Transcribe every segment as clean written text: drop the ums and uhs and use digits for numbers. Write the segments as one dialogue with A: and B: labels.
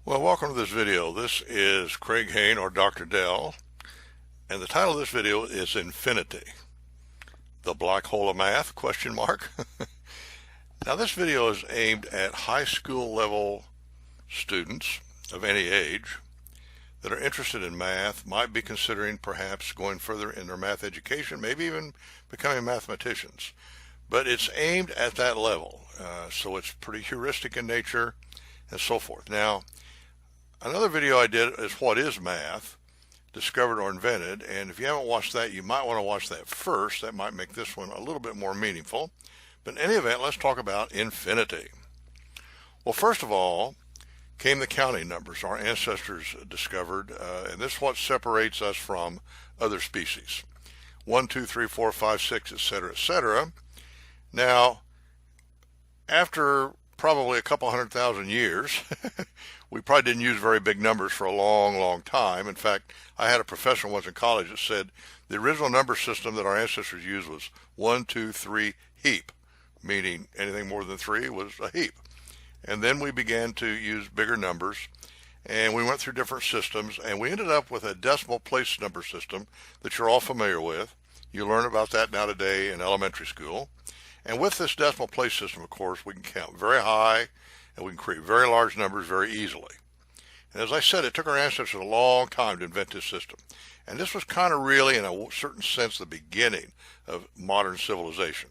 A: Well, welcome to this video. This is Craig Hane, or Dr. Dell, and the title of this video is Infinity, the black hole of math, question mark. Now, this video is aimed at high school level students of any age that are interested in math, might be considering perhaps going further in their math education, maybe even becoming mathematicians. But it's aimed at that level, so it's pretty heuristic in nature and so forth. Now, another video I did is What is Math? Discovered or Invented, and if you haven't watched that, you might want to watch that first. That might make this one a little bit more meaningful. But in any event, let's talk about infinity. Well, first of all, came the counting numbers our ancestors discovered, and this is what separates us from other species. 1, 2, 3, 4, 5, 6, etc., etc. Now, after probably a couple 100,000 years, we probably didn't use very big numbers for a long, long time. In fact, I had a professor once in college that said the original number system that our ancestors used was 1, 2, 3 heap, meaning anything more than 3 was a heap. And then we began to use bigger numbers, and we went through different systems, and we ended up with a decimal place number system that you're all familiar with. You learn about that now today in elementary school. And with this decimal place system, of course, we can count very high, and we can create very large numbers very easily. And as I said, it took our ancestors a long time to invent this system. And this was kind of really, in a certain sense, the beginning of modern civilization.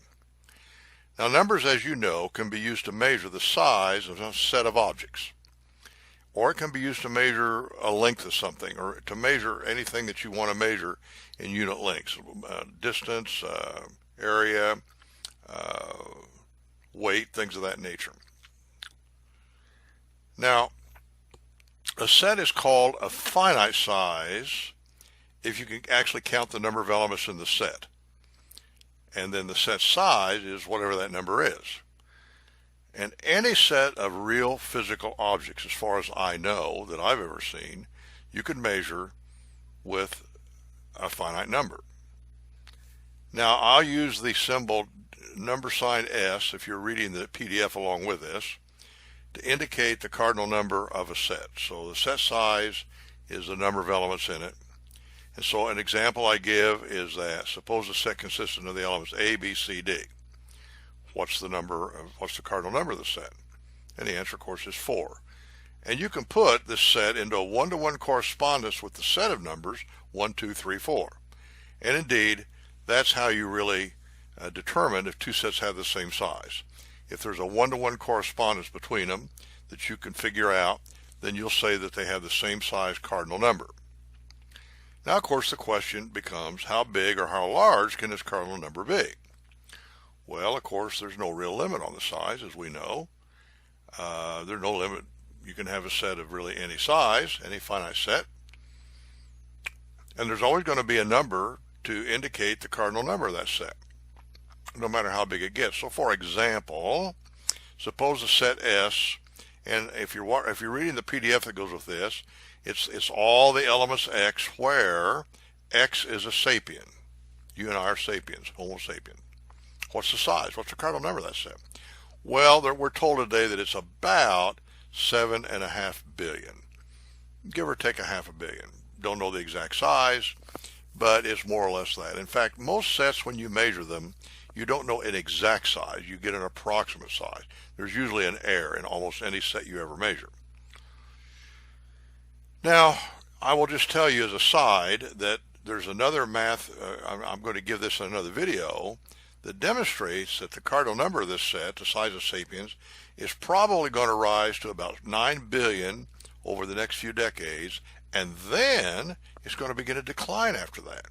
A: Now, numbers, as you know, can be used to measure the size of a set of objects. Or it can be used to measure a length of something, or to measure anything that you want to measure in unit lengths, distance, area, weight, things of that nature. Now, a set is called a finite size if you can actually count the number of elements in the set. And then the set size is whatever that number is. And any set of real physical objects, as far as I know, that I've ever seen, you can measure with a finite number. Now, I'll use the symbol number sign S, if you're reading the PDF along with this, to indicate the cardinal number of a set. So the set size is the number of elements in it. And so an example I give is that suppose the set consists of the elements A, B, C, D. What's the cardinal number of the set? And the answer, of course, is 4. And you can put this set into a one-to-one correspondence with the set of numbers 1, 2, 3, 4. And indeed, that's how you really determine if two sets have the same size. If there's a one-to-one correspondence between them that you can figure out, then you'll say that they have the same size cardinal number. Now, of course, the question becomes, how big or how large can this cardinal number be? Well, of course, there's no real limit on the size, as we know. There's no limit. You can have a set of really any size, any finite set. And there's always going to be a number to indicate the cardinal number of that set, no matter how big it gets. So, for example, suppose a set S, and if you're reading the PDF that goes with this, it's all the elements X, where X is a sapien. You and I are sapiens, Homo sapien. What's the size? What's the cardinal number of that set? Well, we're told today that it's about 7.5 billion, give or take a half a billion. Don't know the exact size, but it's more or less that. In fact, most sets, when you measure them, you don't know an exact size. You get an approximate size. There's usually an error in almost any set you ever measure. Now, I will just tell you as a side that there's another math, I'm going to give this in another video, that demonstrates that the cardinal number of this set, the size of sapiens, is probably going to rise to about 9 billion over the next few decades, and then it's going to begin to decline after that.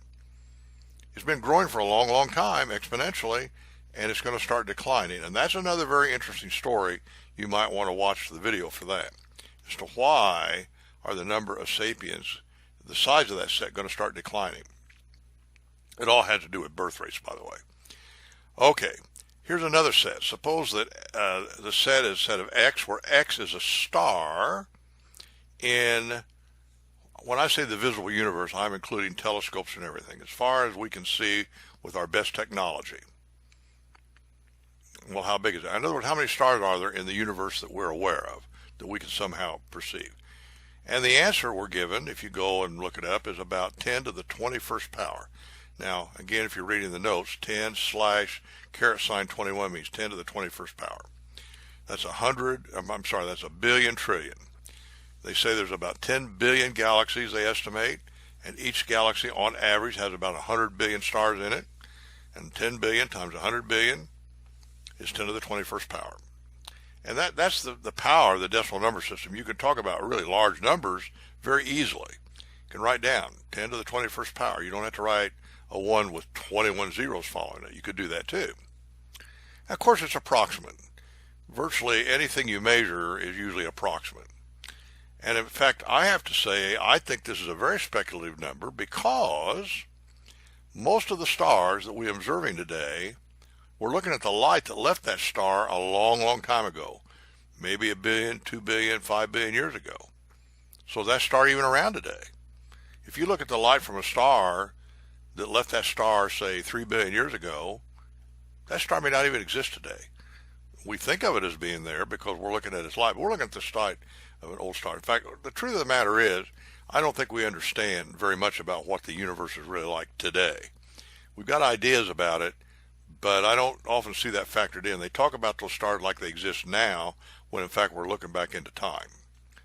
A: It's been growing for a long, long time, exponentially, and it's going to start declining. And that's another very interesting story. You might want to watch the video for that, as to why are the number of sapiens, the size of that set, going to start declining. It all has to do with birth rates, by the way. Okay, here's another set. Suppose that the set is a set of X, where X is a star in, when I say the visible universe, I'm including telescopes and everything, as far as we can see with our best technology. Well, how big is that? In other words, how many stars are there in the universe that we're aware of, that we can somehow perceive? And the answer we're given, if you go and look it up, is about 10 to the 21st power. Now, again, if you're reading the notes, 10 / caret sign 21 means 10 to the 21st power. That's that's a billion trillion. They say there's about 10 billion galaxies, they estimate, and each galaxy on average has about 100 billion stars in it, and 10 billion times 100 billion is 10 to the 21st power. And that's the power of the decimal number system. You can talk about really large numbers very easily. You can write down 10 to the 21st power. You don't have to write a 1 with 21 zeros following it. You could do that too. Of course, it's approximate. Virtually anything you measure is usually approximate. And in fact, I have to say, I think this is a very speculative number because most of the stars that we're observing today, we're looking at the light that left that star a long, long time ago. Maybe 1 billion, 2 billion, 5 billion years ago. So is that star even around today? If you look at the light from a star that left that star, say, 3 billion years ago, that star may not even exist today. We think of it as being there because we're looking at its light, but we're looking at the light of an old star. In fact, the truth of the matter is, I don't think we understand very much about what the universe is really like today. We've got ideas about it, but I don't often see that factored in. They talk about those stars like they exist now, when in fact we're looking back into time.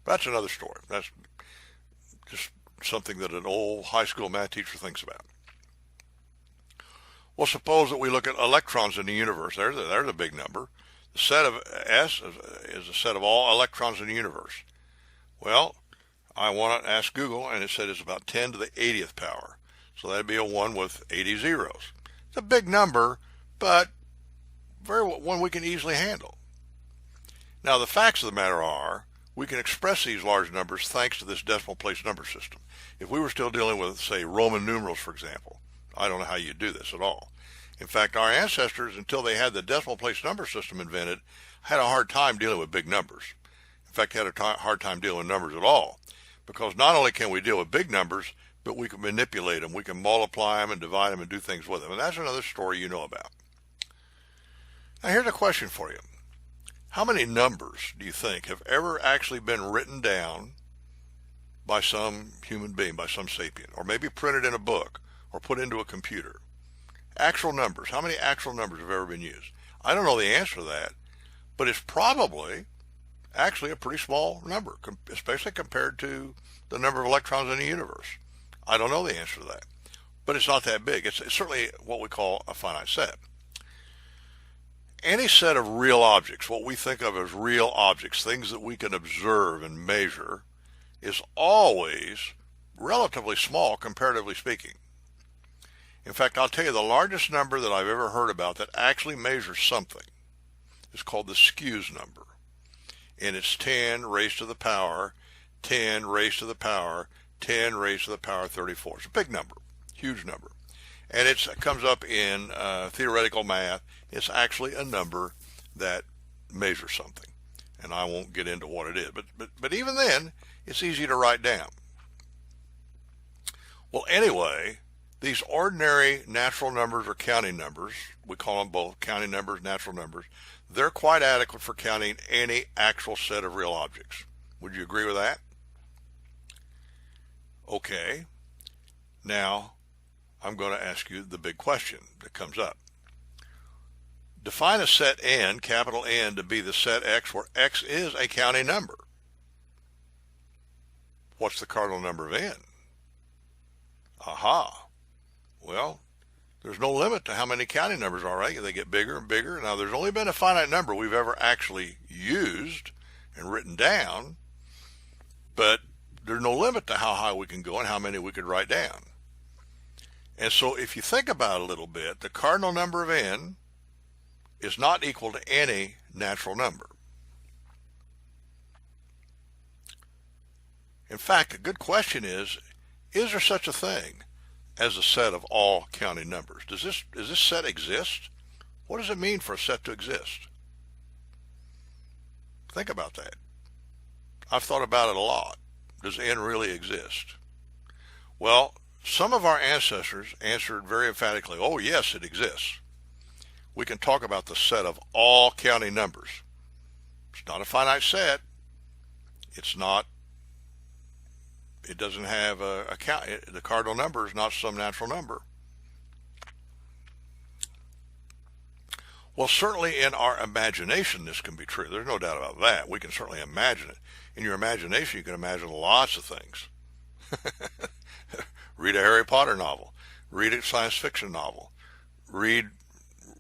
A: But that's another story. That's just something that an old high school math teacher thinks about. Well, suppose that we look at electrons in the universe. There's a big number. The set of S is a set of all electrons in the universe. Well, I want to ask Google, and it said it's about 10 to the 80th power. So that'd be a 1 with 80 zeros. It's a big number, but one we can easily handle. Now, the facts of the matter are, we can express these large numbers thanks to this decimal place number system. If we were still dealing with, say, Roman numerals, for example, I don't know how you do this at all. In fact, our ancestors, until they had the decimal place number system invented, had a hard time dealing with big numbers. In fact, had a hard time dealing with numbers at all. Because not only can we deal with big numbers, but we can manipulate them. We can multiply them and divide them and do things with them. And that's another story you know about. Now, here's a question for you. How many numbers do you think have ever actually been written down by some human being, by some sapient, or maybe printed in a book or put into a computer? Actual numbers. How many actual numbers have ever been used? I don't know the answer to that, but it's probably actually a pretty small number, especially compared to the number of electrons in the universe. I don't know the answer to that, but it's not that big. It's certainly what we call a finite set. Any set of real objects, what we think of as real objects, things that we can observe and measure, is always relatively small, comparatively speaking. In fact, I'll tell you the largest number that I've ever heard about that actually measures something is called the Scuse number. And it's 10 raised to the power, 10 raised to the power, 10 raised to the power 34. It's a big number, huge number. And it comes up in theoretical math. It's actually a number that measures something. And I won't get into what it is. But even then, it's easy to write down. Well, anyway, these ordinary natural numbers or counting numbers, we call them both counting numbers, natural numbers, they're quite adequate for counting any actual set of real objects. Would you agree with that? Okay. Now, I'm going to ask you the big question that comes up. Define a set N, capital N, to be the set X where X is a counting number. What's the cardinal number of N? Aha. Well, there's no limit to how many counting numbers are, right? They get bigger and bigger. Now, there's only been a finite number we've ever actually used and written down, but there's no limit to how high we can go and how many we could write down. And so if you think about it a little bit, the cardinal number of N is not equal to any natural number. In fact, a good question is there such a thing as a set of all counting numbers? Does this set exist? What does it mean for a set to exist? Think about that. I've thought about it a lot. Does N really exist? Well, some of our ancestors answered very emphatically, oh yes, it exists. We can talk about the set of all counting numbers. It's not a finite set. It's not It doesn't have a count. The cardinal number is not some natural number. Well, certainly in our imagination this can be true. There's no doubt about that. We can certainly imagine it. In your imagination, you can imagine lots of things. Read a Harry Potter novel. Read a science fiction novel. Read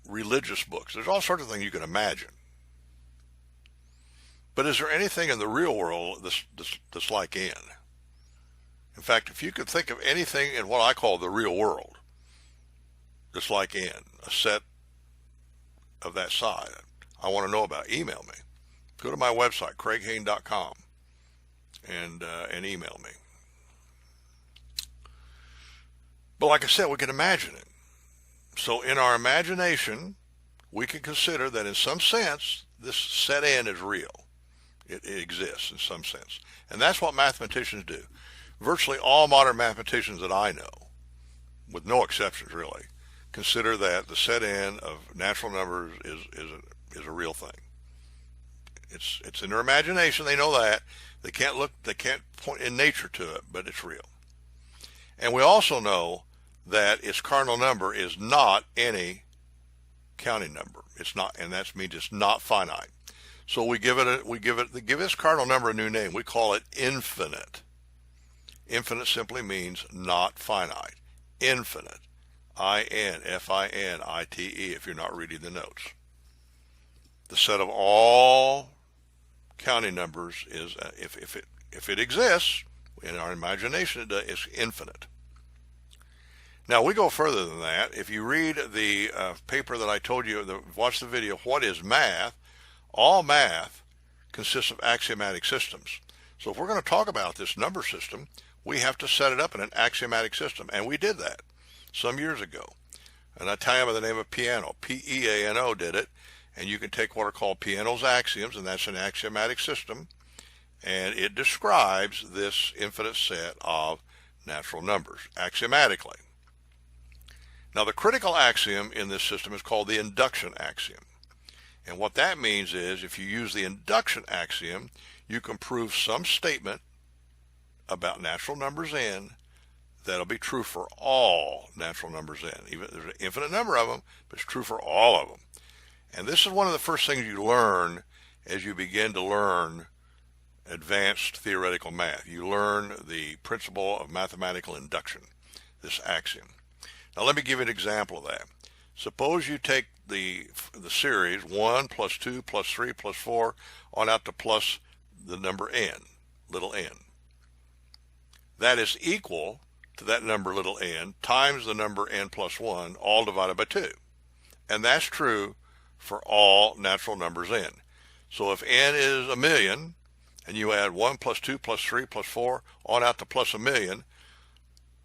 A: religious books. There's all sorts of things you can imagine. But is there anything in the real world that's like N? In fact, if you could think of anything in what I call the real world that's like N, a set of that size, I want to know about, email me. Go to my website, craighane.com, and email me. But like I said, we can imagine it. So in our imagination, we can consider that in some sense, this set N is real. It exists in some sense. And that's what mathematicians do. Virtually all modern mathematicians that I know, with no exceptions really, consider that the set N of natural numbers is a real thing. It's in their imagination. They know that. They can't point in nature to it, but it's real. And we also know that its cardinal number is not any counting number. It's not, and that means it's not finite. So we give its cardinal number a new name. We call it infinite. Infinite simply means not finite. Infinite. I-N-F-I-N-I-T-E if you're not reading the notes. The set of all counting numbers is, if it exists, in our imagination it's infinite. Now we go further than that. If you read the paper that I told you, watch the video, What is Math? All math consists of axiomatic systems. So if we're going to talk about this number system, we have to set it up in an axiomatic system. And we did that some years ago. An Italian by the name of Peano, P-E-A-N-O, did it. And you can take what are called Peano's axioms, and that's an axiomatic system. And it describes this infinite set of natural numbers axiomatically. Now the critical axiom in this system is called the induction axiom. And what that means is if you use the induction axiom, you can prove some statement about natural numbers N that'll be true for all natural numbers N. Even there's an infinite number of them, but it's true for all of them. And this is one of the first things you learn as you begin to learn advanced theoretical math. You learn the principle of mathematical induction, this axiom. Now let me give you an example of that. Suppose you take the series 1 plus 2 plus 3 plus 4 on out to plus the number n, little n. That is equal to that number little n times the number n plus 1, all divided by 2. And that's true for all natural numbers n. So if n is 1,000,000, and you add 1 plus 2 plus 3 plus 4 on out to plus 1,000,000,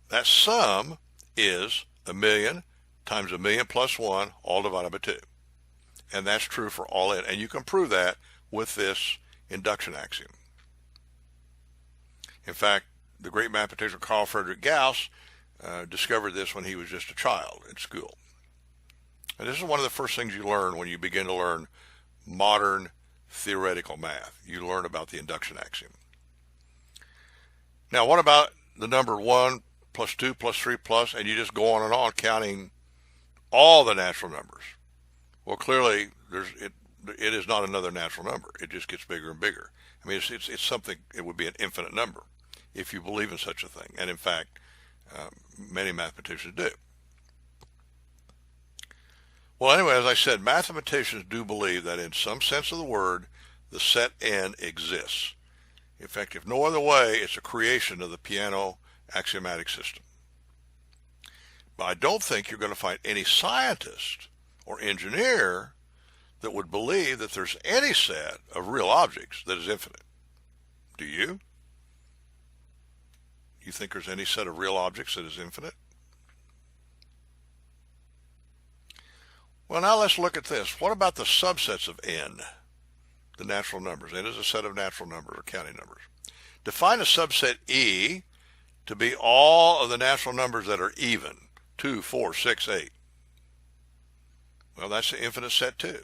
A: that sum is 1,000,000 times 1,000,000 plus 1, all divided by 2. And that's true for all n. And you can prove that with this induction axiom. In fact, the great mathematician Carl Friedrich Gauss discovered this when he was just a child in school. And this is one of the first things you learn when you begin to learn modern theoretical math. You learn about the induction axiom. Now, what about the number 1 plus 2 plus 3 plus, and you just go on and on counting all the natural numbers? Well, clearly, it is not another natural number. It just gets bigger and bigger. I mean, it's something, it would be an infinite number if you believe in such a thing. And in fact, many mathematicians do. Well, anyway, as I said, mathematicians do believe that in some sense of the word, the set N exists. In fact, if no other way, it's a creation of the Peano axiomatic system. But I don't think you're going to find any scientist or engineer that would believe that there's any set of real objects that is infinite. Do you? You think there's any set of real objects that is infinite? Well, now let's look at this. What about the subsets of n, the natural numbers? N is a set of natural numbers or counting numbers. Define a subset E to be all of the natural numbers that are even, 2, 4, 6, 8. Well, that's an infinite set too.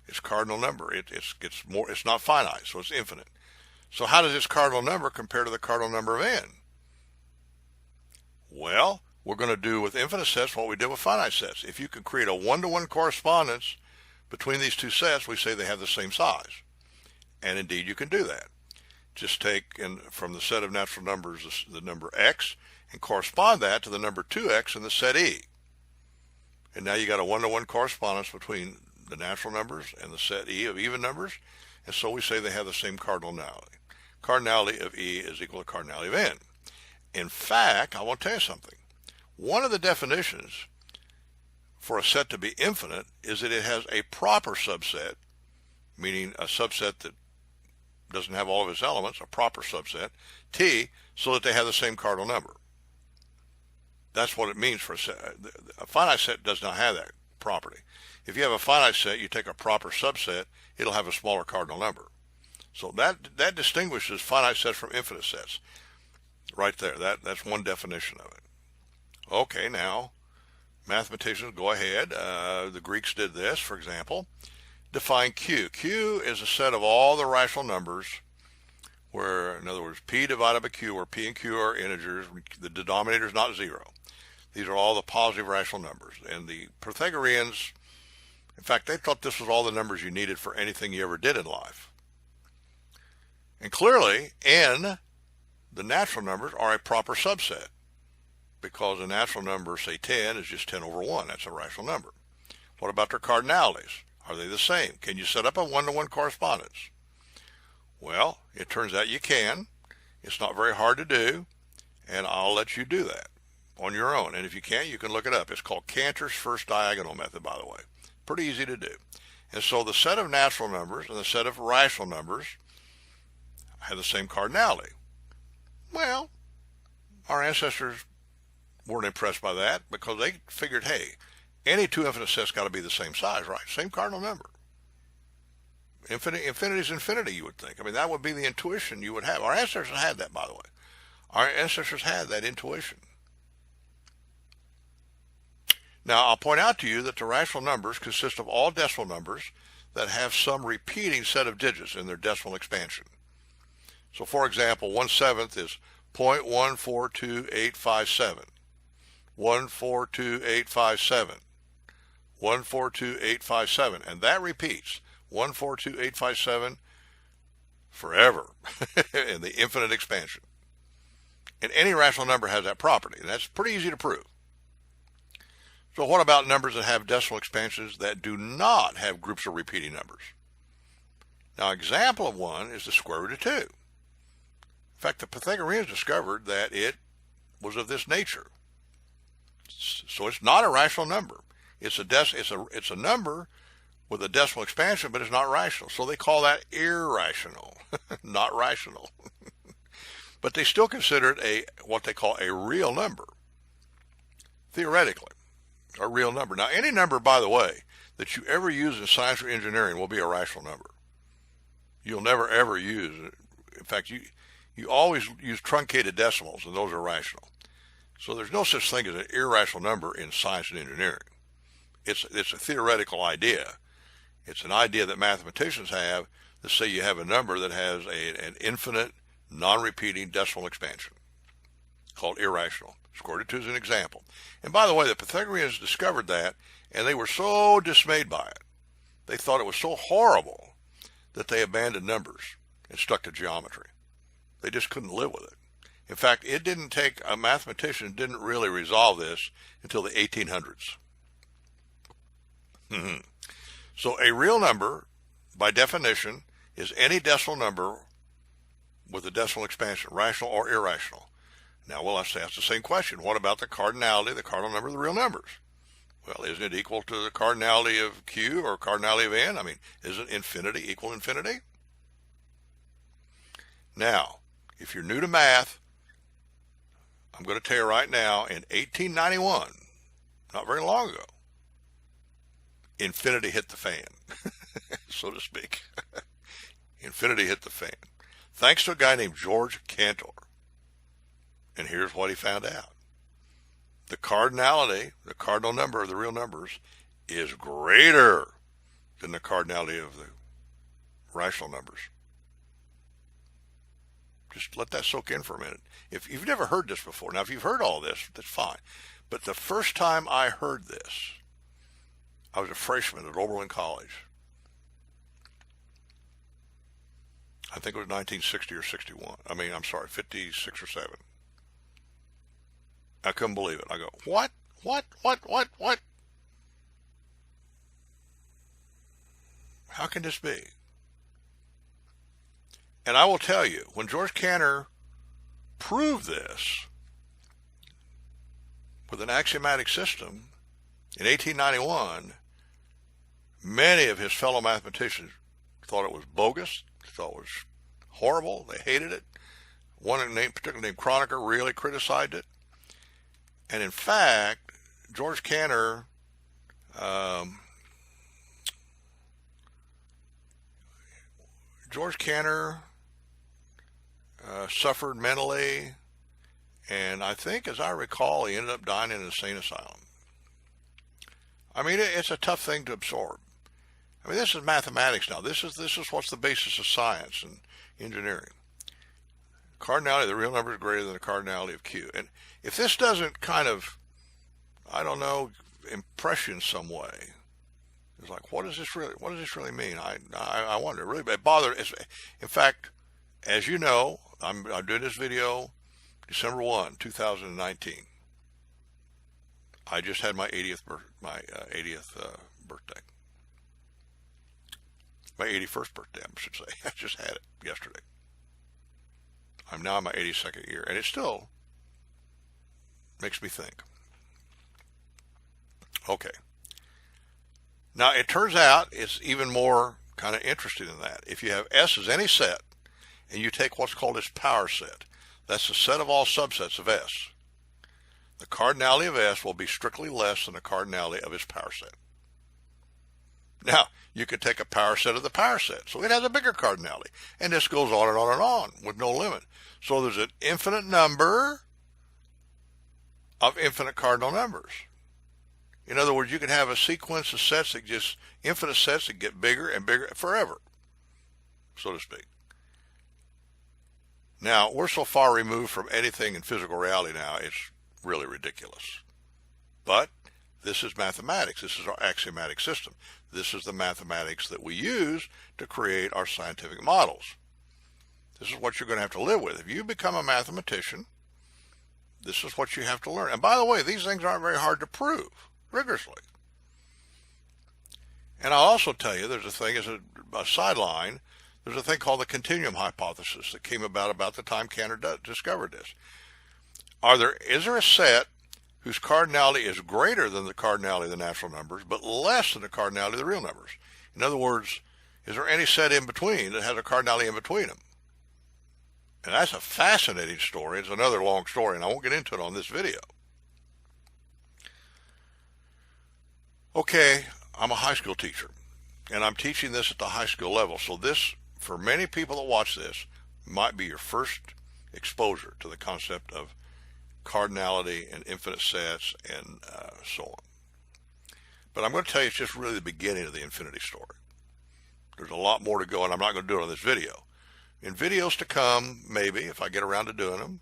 A: It's cardinal number. It's not finite, so it's infinite. So how does this cardinal number compare to the cardinal number of n? Well, we're going to do with infinite sets what we did with finite sets. If you can create a one-to-one correspondence between these two sets, we say they have the same size. And indeed, you can do that. Just take from the set of natural numbers the number x and correspond that to the number 2x in the set E. And now you got a one-to-one correspondence between the natural numbers and the set E of even numbers. And so we say they have the same cardinality. Cardinality of E is equal to cardinality of N. In fact, I want to tell you something. One of the definitions for a set to be infinite is that it has a proper subset, meaning a subset that doesn't have all of its elements, a proper subset, T, so that they have the same cardinal number. That's what it means for a set. A finite set does not have that property. If you have a finite set, you take a proper subset, it'll have a smaller cardinal number. So that distinguishes finite sets from infinite sets. Right there. That's one definition of it. Okay, now, mathematicians, go ahead. The Greeks did this, for example. Define Q. Q is a set of all the rational numbers where, in other words, P divided by Q, where P and Q are integers. The denominator is not 0. These are all the positive rational numbers. And the Pythagoreans, in fact, they thought this was all the numbers you needed for anything you ever did in life. And clearly, N, the natural numbers, are a proper subset, because a natural number, say 10, is just 10 over 1. That's a rational number. What about their cardinalities? Are they the same? Can you set up a one-to-one correspondence? Well, it turns out you can. It's not very hard to do, and I'll let you do that on your own. And if you can't, you can look it up. It's called Cantor's first diagonal method, by the way. Pretty easy to do. And so the set of natural numbers and the set of rational numbers have the same cardinality. Well, our ancestors weren't impressed by that because they figured, hey, any two infinite sets got to be the same size, right? Same cardinal number. Infinity is infinity, you would think. I mean, that would be the intuition you would have. Our ancestors had that, by the way. Our ancestors had that intuition. Now, I'll point out to you that the rational numbers consist of all decimal numbers that have some repeating set of digits in their decimal expansion. So, for example, 1/7 is 0.142857. 142,857. 142,857. And that repeats 142,857 forever in the infinite expansion. And any rational number has that property. And that's pretty easy to prove. So what about numbers that have decimal expansions that do not have groups of repeating numbers? Now, an example of one is the square root of 2. In fact, the Pythagoreans discovered that it was of this nature. So it's not a rational number. It's a number with a decimal expansion, but it's not rational. So they call that irrational, not rational. But they still consider it what they call a real number. Theoretically, a real number. Now, any number, by the way, that you ever use in science or engineering will be a rational number. You'll never ever use it. In fact, you always use truncated decimals, and those are rational. So there's no such thing as an irrational number in science and engineering. It's a theoretical idea. It's an idea that mathematicians have that say you have a number that has an infinite, non-repeating decimal expansion called irrational. Square root of 2 is an example. And by the way, the Pythagoreans discovered that, and they were so dismayed by it. They thought it was so horrible that they abandoned numbers and stuck to geometry. They just couldn't live with it. In fact, a mathematician didn't really resolve this until the 1800s. So a real number, by definition, is any decimal number with a decimal expansion, rational or irrational. Now, we'll have to ask the same question. What about the cardinality, the cardinal number of the real numbers? Well, isn't it equal to the cardinality of Q or cardinality of N? I mean, isn't infinity equal infinity? Now, if you're new to math, I'm going to tell you right now, in 1891, not very long ago, infinity hit the fan, so to speak. Infinity hit the fan. Thanks to a guy named George Cantor. And here's what he found out. The cardinality, the cardinal number of the real numbers, is greater than the cardinality of the rational numbers. Just let that soak in for a minute. If you've never heard this before, now if you've heard all this, that's fine. But the first time I heard this, I was a freshman at Oberlin College. I think it was 1960 or 61. I mean, I'm sorry, 56 or 7. I couldn't believe it. I go, what? How can this be? And I will tell you, when George Cantor proved this with an axiomatic system in 1891, many of his fellow mathematicians thought it was bogus, thought it was horrible, they hated it. One particularly named Kronecker really criticized it. And in fact, George Cantor suffered mentally, and I think, as I recall, he ended up dying in an insane asylum. I mean, it's a tough thing to absorb. I mean, this is mathematics now. This is what's the basis of science and engineering. Cardinality of the real number is greater than the cardinality of Q. And if this doesn't kind of, I don't know, impress you in some way, it's like, what does this really mean? I wonder. Really, it bothered. In fact, as you know, I'm doing this video December 1, 2019. I just had my 80th birthday. My 81st birthday, I should say. I just had it yesterday. I'm now in my 82nd year, and it still makes me think. Okay. Now, it turns out it's even more kind of interesting than that. If you have S as any set, and you take what's called its power set, that's the set of all subsets of S, the cardinality of S will be strictly less than the cardinality of its power set. Now, you could take a power set of the power set, so it has a bigger cardinality, and this goes on and on and on with no limit. So there's an infinite number of infinite cardinal numbers. In other words, you can have a sequence of sets that just, infinite sets that get bigger and bigger forever, so to speak. Now, we're so far removed from anything in physical reality now, it's really ridiculous. But this is mathematics. This is our axiomatic system. This is the mathematics that we use to create our scientific models. This is what you're going to have to live with. If you become a mathematician, this is what you have to learn. And by the way, these things aren't very hard to prove rigorously. And I'll also tell you, there's a thing, as a sideline, there's a thing called the Continuum Hypothesis that came about the time Cantor discovered this. Is there a set whose cardinality is greater than the cardinality of the natural numbers, but less than the cardinality of the real numbers? In other words, is there any set in between that has a cardinality in between them? And that's a fascinating story. It's another long story, and I won't get into it on this video. Okay, I'm a high school teacher, and I'm teaching this at the high school level. So this, for many people that watch this, might be your first exposure to the concept of cardinality and infinite sets and so on. But I'm going to tell you it's just really the beginning of the infinity story. There's a lot more to go, and I'm not going to do it on this video. In videos to come, maybe, if I get around to doing them,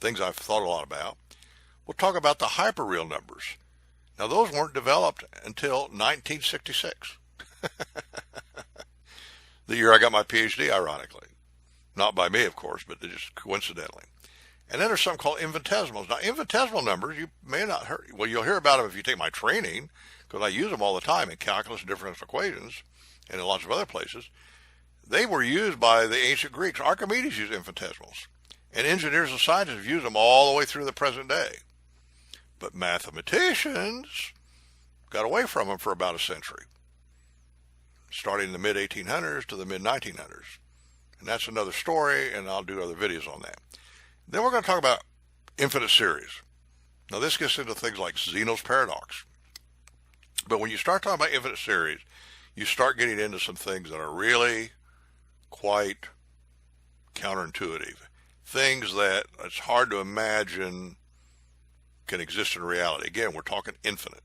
A: things I've thought a lot about, we'll talk about the hyperreal numbers. Now, those weren't developed until 1966. The year I got my Ph.D., ironically. Not by me, of course, but just coincidentally. And then there's something called infinitesimals. Now, infinitesimal numbers, you may not hear, well, you'll hear about them if you take my training, because I use them all the time in calculus and differential equations and in lots of other places. They were used by the ancient Greeks. Archimedes used infinitesimals. And engineers and scientists have used them all the way through the present day. But mathematicians got away from them for about a century, starting in the mid-1800s to the mid-1900s. And that's another story, and I'll do other videos on that. Then we're going to talk about infinite series. Now, this gets into things like Zeno's paradox. But when you start talking about infinite series, you start getting into some things that are really quite counterintuitive. Things that it's hard to imagine can exist in reality. Again, we're talking infinite.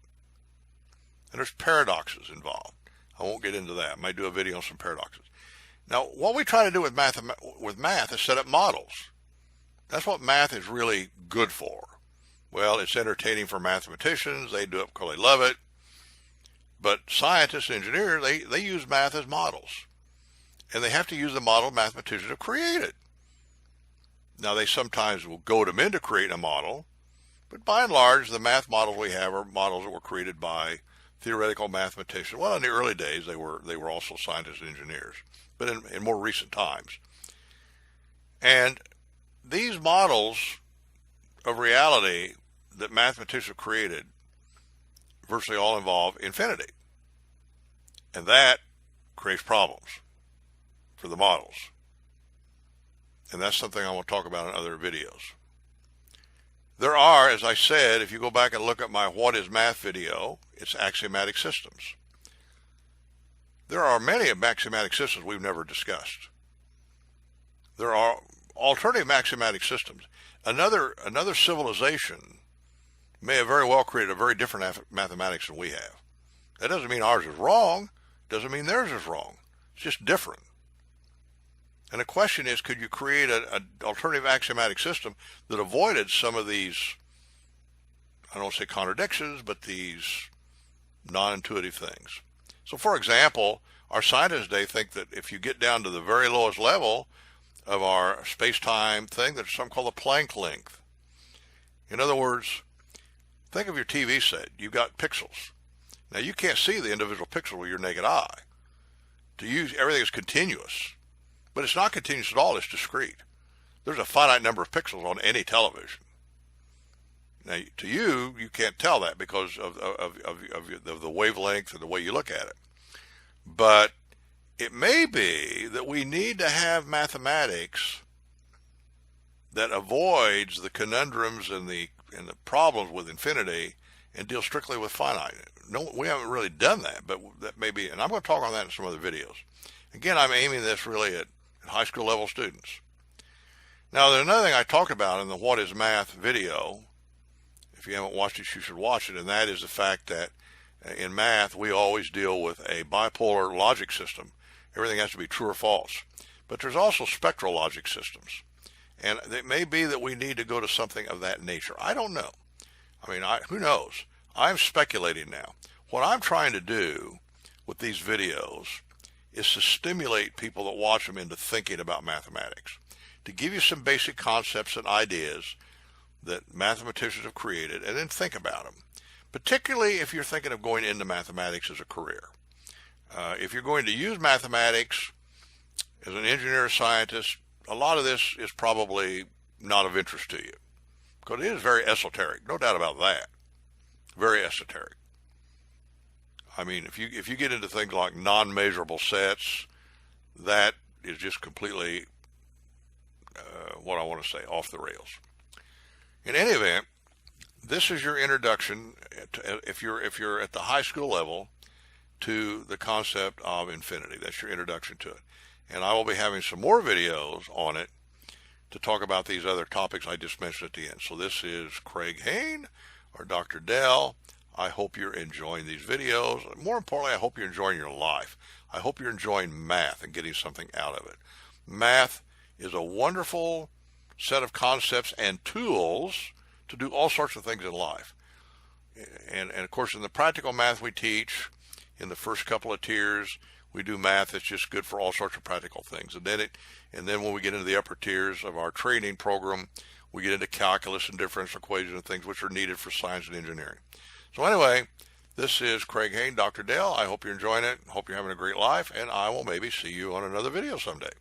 A: And there's paradoxes involved. I won't get into that. I might do a video on some paradoxes. Now, what we try to do with math is set up models. That's what math is really good for. Well, it's entertaining for mathematicians. They do it because they love it. But scientists and engineers, they use math as models. And they have to use the model mathematicians have created. Now, they sometimes will goad them into creating a model, but by and large, the math models we have are models that were created by theoretical mathematicians. Well, in the early days, they were also scientists and engineers, but in more recent times. And these models of reality that mathematicians have created virtually all involve infinity. And that creates problems for the models. And that's something I want to talk about in other videos. There are, as I said, if you go back and look at my What is Math video, it's axiomatic systems. There are many axiomatic systems we've never discussed. There are alternative axiomatic systems. Another civilization may have very well created a very different mathematics than we have. That doesn't mean ours is wrong. Doesn't mean theirs is wrong. It's just different. And the question is, could you create an alternative axiomatic system that avoided some of these, I don't want to say contradictions, but these non-intuitive things? So, for example, our scientists today think that if you get down to the very lowest level of our space-time thing, there's something called the Planck length. In other words, think of your TV set. You've got pixels. Now, you can't see the individual pixel with your naked eye. To you, everything is continuous. But it's not continuous at all, it's discrete. There's a finite number of pixels on any television. Now, to you, you can't tell that because of the wavelength and the way you look at it. But it may be that we need to have mathematics that avoids the conundrums and the problems with infinity and deals strictly with finite. No, we haven't really done that, but that may be, and I'm going to talk on that in some other videos. Again, I'm aiming this really at high school level students. Now, there's another thing I talked about in the What is Math video. If you haven't watched it, you should watch it, and that is the fact that in math, we always deal with a bipolar logic system. Everything has to be true or false. But there's also spectral logic systems. And it may be that we need to go to something of that nature. I don't know. I mean, who knows? I'm speculating now. What I'm trying to do with these videos is to stimulate people that watch them into thinking about mathematics, to give you some basic concepts and ideas that mathematicians have created, and then think about them, particularly if you're thinking of going into mathematics as a career. If you're going to use mathematics as an engineer or scientist, a lot of this is probably not of interest to you, because it is very esoteric, no doubt about that, very esoteric. I mean, if you get into things like non-measurable sets, that is just completely, what I want to say, off the rails. In any event, this is your introduction, if you're at the high school level, to the concept of infinity. That's your introduction to it. And I will be having some more videos on it to talk about these other topics I just mentioned at the end. So this is Craig Hane, or Dr. Dell. I hope you're enjoying these videos. More importantly, I hope you're enjoying your life. I hope you're enjoying math and getting something out of it. Math is a wonderful set of concepts and tools to do all sorts of things in life. And of course, in the practical math we teach, in the first couple of tiers, we do math that's just good for all sorts of practical things. And then when we get into the upper tiers of our training program, we get into calculus and differential equations and things which are needed for science and engineering. So anyway, this is Craig Hane, Dr. Dell. I hope you're enjoying it. Hope you're having a great life, and I will maybe see you on another video someday.